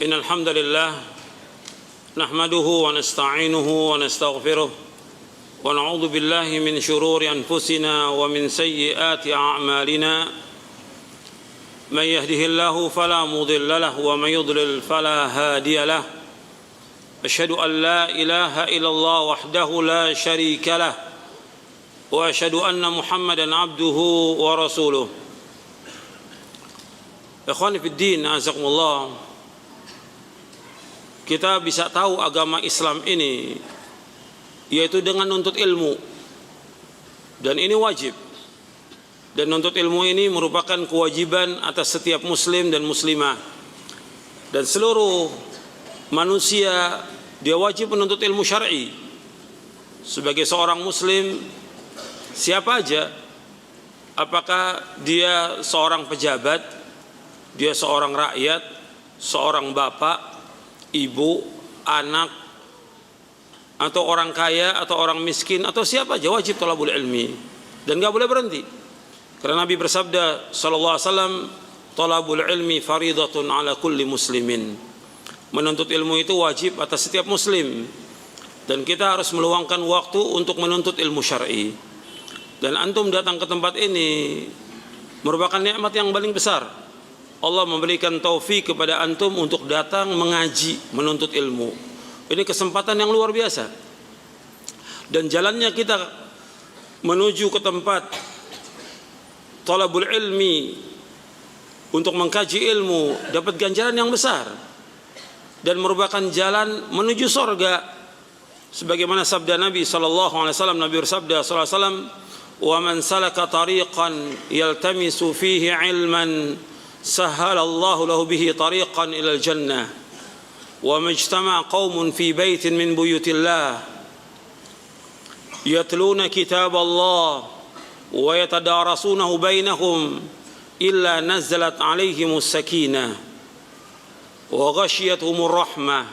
إن الحمد لله نحمده ونستعينه ونستغفره ونعوذ بالله من شرور أنفسنا ومن سيئات أعمالنا من يهده الله فلا مضل له ومن يضلل فلا هادي له أشهد أن لا إله إلا الله وحده لا شريك له وأشهد أن محمدا عبده ورسوله. Ikhwani fid din, azakumullah. Kita bisa tahu agama Islam ini yaitu dengan nuntut ilmu, dan ini wajib. Dan nuntut ilmu ini merupakan kewajiban atas setiap muslim dan muslimah. Dan seluruh manusia dia wajib menuntut ilmu syar'i. Sebagai seorang muslim, siapa aja, apakah dia seorang pejabat, dia seorang rakyat, seorang bapak, ibu, anak, atau orang kaya, atau orang miskin, atau siapa aja, wajib thalabul ilmi. Dan gak boleh berhenti. Karena Nabi bersabda sallallahu alaihi wasallam, thalabul ilmi faridatun ala kulli muslimin. Menuntut ilmu itu wajib atas setiap muslim. Dan kita harus meluangkan waktu untuk menuntut ilmu syar'i. Dan antum datang ke tempat ini merupakan nikmat yang paling besar. Allah memberikan taufik kepada antum untuk datang mengaji, menuntut ilmu. Ini kesempatan yang luar biasa. Dan jalannya kita menuju ke tempat thalabul ilmi untuk mengkaji ilmu, dapat ganjaran yang besar dan merupakan jalan menuju surga. Sebagaimana sabda Nabi sallallahu alaihi wasallam, Nabi bersabda sallallahu alaihi wasallam, "Wa man salaka tariqan yaltamisu fihi ilman sahhalallahu lahu bihi tariqan ila al-jannah wa majtama'a qaumun fi baitin min buyutillah yatluna kitab Allah wa yatadarasunahu bainahum illa nazalat alaihimus sakinah wa ghashiyatuhumur rahmah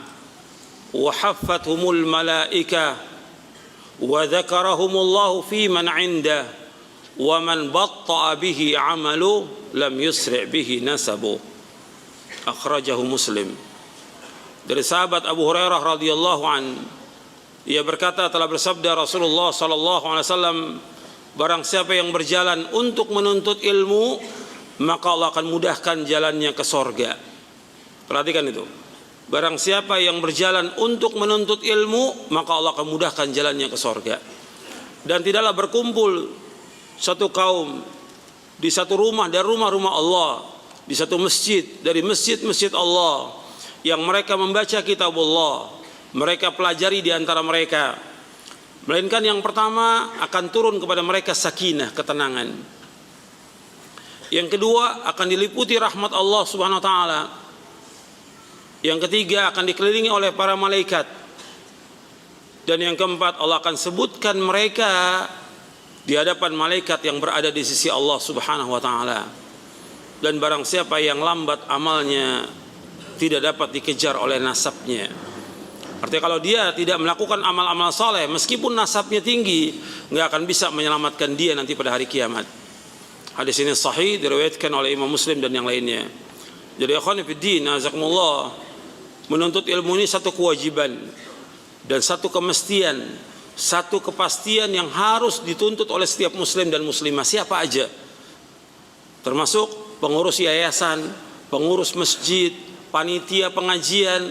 wa haffathumul malaikah wa dzakarahumullahu fi man 'indah wa man batta'a bihi 'amalu lam yusri' bihi nasabu." Akhrajahu Muslim. Dari sahabat Abu Hurairah radhiyallahu an, ia berkata, telah bersabda Rasulullah sallallahu alaihi wasallam, barang siapa yang berjalan untuk menuntut ilmu, maka Allah akan mudahkan jalannya ke sorga. Perhatikan itu. Barang siapa yang berjalan untuk menuntut ilmu, maka Allah akan mudahkan jalannya ke sorga. Dan tidaklah berkumpul satu kaum di satu rumah dari rumah-rumah Allah, di satu masjid dari masjid-masjid Allah, yang mereka membaca kitab Allah, mereka pelajari di antara mereka, melainkan yang pertama akan turun kepada mereka sakinah, ketenangan. Yang kedua akan diliputi rahmat Allah Subhanahu wa taala. Yang ketiga akan dikelilingi oleh para malaikat. Dan yang keempat, Allah akan sebutkan mereka di hadapan malaikat yang berada di sisi Allah Subhanahu wa taala. Dan barang siapa yang lambat amalnya, tidak dapat dikejar oleh nasabnya. Artinya kalau dia tidak melakukan amal-amal saleh, meskipun nasabnya tinggi, nggak akan bisa menyelamatkan dia nanti pada hari kiamat. Hadis ini sahih, diriwayatkan oleh Imam Muslim dan yang lainnya. Jadi ikhwan fillah, azakumullah, menuntut ilmu ini satu kewajiban dan satu kemestian, satu kepastian yang harus dituntut oleh setiap muslim dan muslimah, siapa aja, termasuk pengurus yayasan, pengurus masjid, panitia pengajian,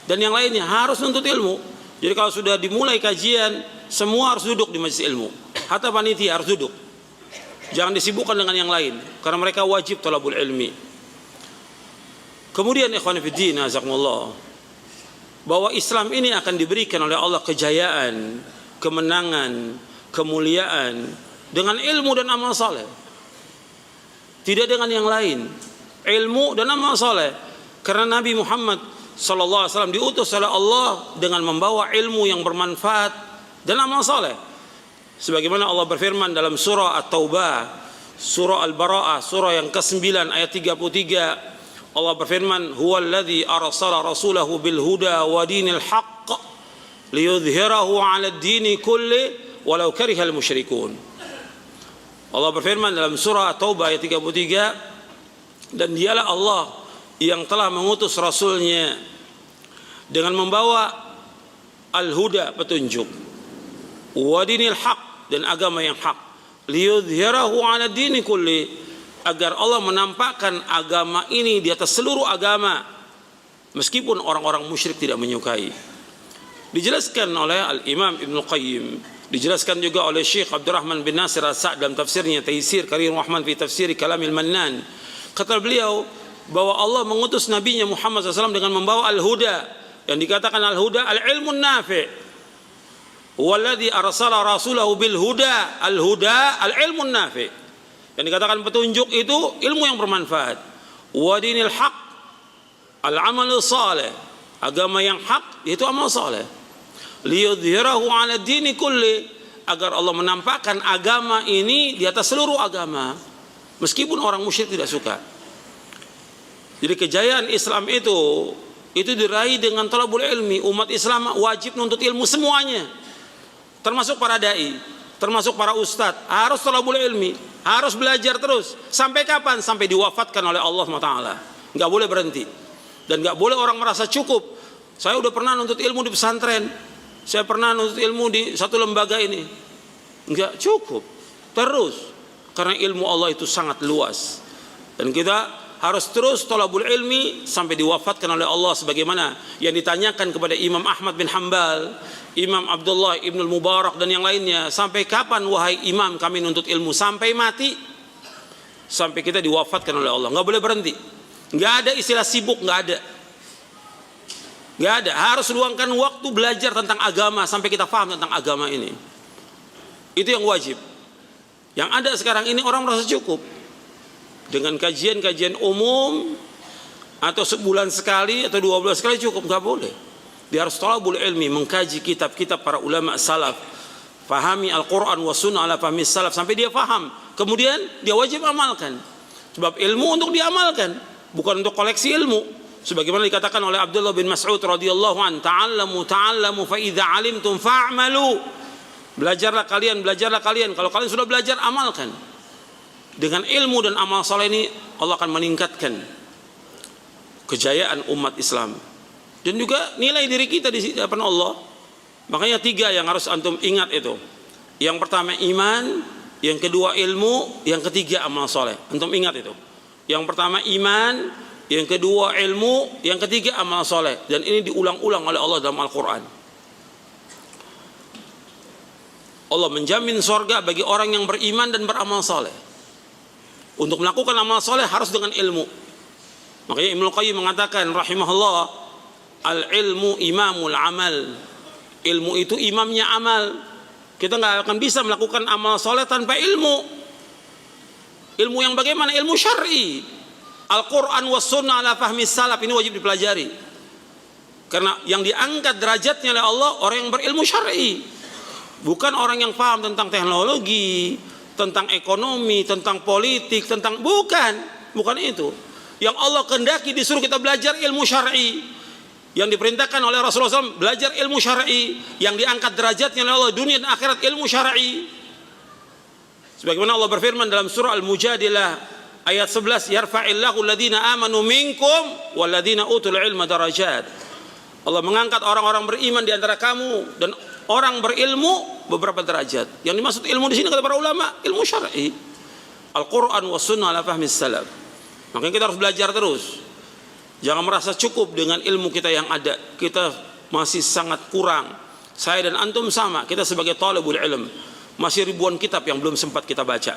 dan yang lainnya harus nuntut ilmu. Jadi kalau sudah dimulai kajian, semua harus duduk di majelis ilmu. Hatta panitia harus duduk. Jangan disibukkan dengan yang lain, karena mereka wajib thalabul ilmi. Kemudian ikhwan fillah, jazakumullah, bahwa Islam ini akan diberikan oleh Allah kejayaan, kemenangan, kemuliaan dengan ilmu dan amal saleh. Tidak dengan yang lain. Ilmu dan amal saleh. Karena Nabi Muhammad sallallahu alaihi wasallam diutus oleh Allah dengan membawa ilmu yang bermanfaat dan amal saleh. Sebagaimana Allah berfirman dalam surah At-Taubah, surah Al-Bara'ah, surah yang ke-9 ayat 33. Allah berfirman, "Huwallazi arsala rasulahu bil huda wa dinil haqq liyudhhirahu 'ala ad-dini kulli walau karihal musyrikun." Allah berfirman dalam surah At-Taubah ayat 33, dan dialah Allah yang telah mengutus Rasulnya dengan membawa al-huda, petunjuk, wa dinil haq, dan agama yang hak, liyudhhirahu 'ala dini kulli, agar Allah menampakkan agama ini di atas seluruh agama meskipun orang-orang musyrik tidak menyukai. Dijelaskan oleh Al-Imam Ibnu Qayyim, dijelaskan juga oleh Syekh Abdurrahman bin Nasir As-Sa'd dalam tafsirnya Taisir Karim Rahman fi Tafsir Kalamil Mannan. Kata beliau bahwa Allah mengutus nabinya Muhammad SAW dengan membawa al-huda, yang dikatakan al-huda al-ilmun nafi'. Walladzi arsala rasulahu bil huda, al-huda al-ilmun nafi'. Yang dikatakan petunjuk itu ilmu yang bermanfaat. Wa dinil haq al-amal salih, agama yang hak yaitu amal saleh. Liyudhhirahu 'ala dini kulli, agar Allah menampakkan agama ini di atas seluruh agama meskipun orang musyrik tidak suka. Jadi kejayaan Islam itu diraih dengan talabul ilmi. Umat Islam wajib menuntut ilmu semuanya, termasuk para dai, termasuk para ustadz, harus talabul ilmi, harus belajar terus. Sampai kapan? Sampai diwafatkan oleh Allah SWT. Nggak boleh berhenti. Dan nggak boleh orang merasa cukup. Saya udah pernah nuntut ilmu di pesantren, saya pernah nuntut ilmu di satu lembaga ini. Nggak cukup. Terus. Karena ilmu Allah itu sangat luas. Dan kita harus terus thalabul ilmi sampai diwafatkan oleh Allah, sebagaimana yang ditanyakan kepada Imam Ahmad bin Hanbal, Imam Abdullah Ibn Mubarak dan yang lainnya, sampai kapan wahai imam kami nuntut ilmu? Sampai mati, sampai kita diwafatkan oleh Allah. Nggak boleh berhenti. Nggak ada istilah sibuk, nggak ada. Nggak ada. Harus luangkan waktu belajar tentang agama sampai kita paham tentang agama ini. Itu yang wajib. Yang ada sekarang ini orang merasa cukup dengan kajian-kajian umum, atau sebulan sekali atau 2 bulan sekali cukup. Nggak boleh. Dia harus thalabul ilmi, mengkaji kitab-kitab para ulama salaf, fahami Al-Quran wa sunnah ala fahmi salaf sampai dia faham. Kemudian dia wajib amalkan. Sebab ilmu untuk diamalkan, bukan untuk koleksi ilmu. Sebagaimana dikatakan oleh Abdullah bin Mas'ud radhiyallahu an, ta'allamu fa idza 'alimtum fa'malu. Belajarlah kalian. Kalau kalian sudah belajar, amalkan. Dengan ilmu dan amal saleh ini Allah akan meningkatkan kejayaan umat Islam dan juga nilai diri kita di hadapan Allah. Makanya 3 yang harus antum ingat itu. Yang pertama iman, yang kedua ilmu, yang ketiga amal saleh. Antum ingat itu. Yang pertama iman, yang kedua ilmu, yang ketiga amal saleh. Dan ini diulang-ulang oleh Allah dalam Al-Quran. Allah menjamin surga bagi orang yang beriman dan beramal saleh. Untuk melakukan amal soleh harus dengan ilmu. Makanya Ibnu Qayyim mengatakan rahimahullah, al-ilmu imamul amal. Ilmu itu imamnya amal. Kita nggak akan bisa melakukan amal soleh tanpa ilmu. Ilmu yang bagaimana? Ilmu syar'i. Al-Quran was sunnah ala fahmi salaf, ini wajib dipelajari. Karena yang diangkat derajatnya oleh Allah orang yang berilmu syar'i, bukan orang yang paham tentang teknologi, tentang ekonomi, tentang politik, bukan itu. Yang Allah kehendaki disuruh kita belajar ilmu syar'i. Yang diperintahkan oleh Rasulullah SAW belajar ilmu syar'i. Yang diangkat derajatnya oleh Allah dunia dan akhirat ilmu syar'i. Sebagaimana Allah berfirman dalam surah Al-Mujadilah ayat 11, yarfa'illahu alladhina amanu minkum walladhina utul ilma darajat. Allah mengangkat orang-orang beriman di antara kamu dan orang berilmu beberapa derajat. Yang dimaksud ilmu di sini kata para ulama, ilmu syar'i. Al-Quran wa sunnah ala fahmi salaf. Makanya kita harus belajar terus. Jangan merasa cukup dengan ilmu kita yang ada. Kita masih sangat kurang. Saya dan antum sama. Kita sebagai talibul ilm, masih ribuan kitab yang belum sempat kita baca,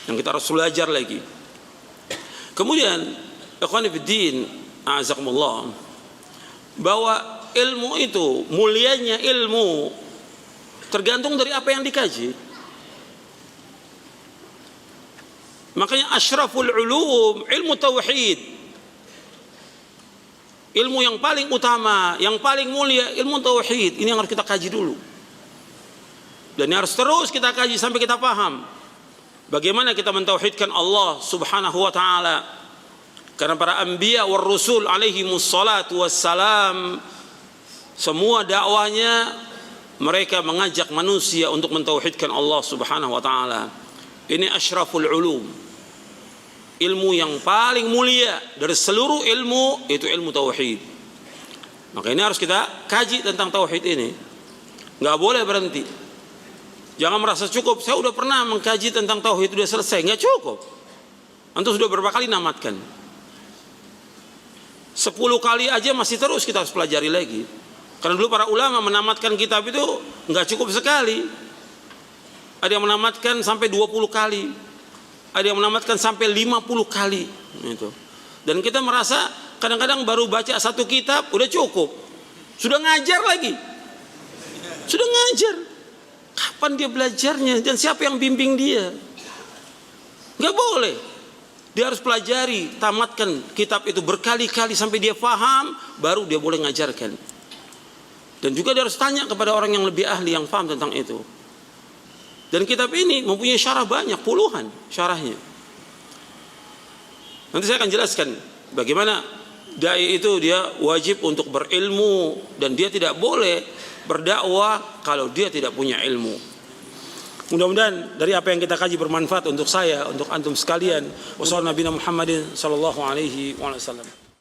yang kita harus belajar lagi. Kemudian ikhwan fiddin a'azakumullah, bahwa ilmu itu, mulianya ilmu tergantung dari apa yang dikaji. Makanya asyraful ulum ilmu tauhid. Ilmu yang paling utama, yang paling mulia ilmu tauhid. Ini yang harus kita kaji dulu. Dan ini harus terus kita kaji sampai kita paham bagaimana kita mentauhidkan Allah Subhanahu wa taala. Karena para anbiya war rusul alaihi wassalatu wassalam, semua dakwanya mereka mengajak manusia untuk mentauhidkan Allah Subhanahu wa taala. Ini asyraful ulum. ilmu yang paling mulia dari seluruh ilmu itu ilmu tauhid. Maka ini harus kita kaji tentang tauhid ini. Nggak boleh berhenti. Jangan merasa cukup. Saya udah pernah mengkaji tentang tauhid, sudah selesai. Nggak cukup. Antum sudah berapa kali namatkan? 10 kali aja masih terus kita harus pelajari lagi. Karena dulu para ulama menamatkan kitab itu nggak cukup sekali. Ada yang menamatkan sampai 20 kali. Ada yang menamatkan sampai 50 kali. Gitu. Dan kita merasa kadang-kadang baru baca satu kitab udah cukup. Sudah ngajar lagi. Sudah ngajar. Kapan dia belajarnya dan siapa yang bimbing dia? Nggak boleh. Dia harus pelajari, tamatkan kitab itu berkali-kali sampai dia paham, baru dia boleh ngajarkan. Dan juga dia harus tanya kepada orang yang lebih ahli, yang paham tentang itu. Dan kitab ini mempunyai syarah banyak, puluhan syarahnya. Nanti saya akan jelaskan bagaimana dai itu dia wajib untuk berilmu dan dia tidak boleh berdakwah kalau dia tidak punya ilmu. Mudah-mudahan dari apa yang kita kaji bermanfaat untuk saya, untuk antum sekalian. Wassalamualaikum warahmatullahi wabarakatuh.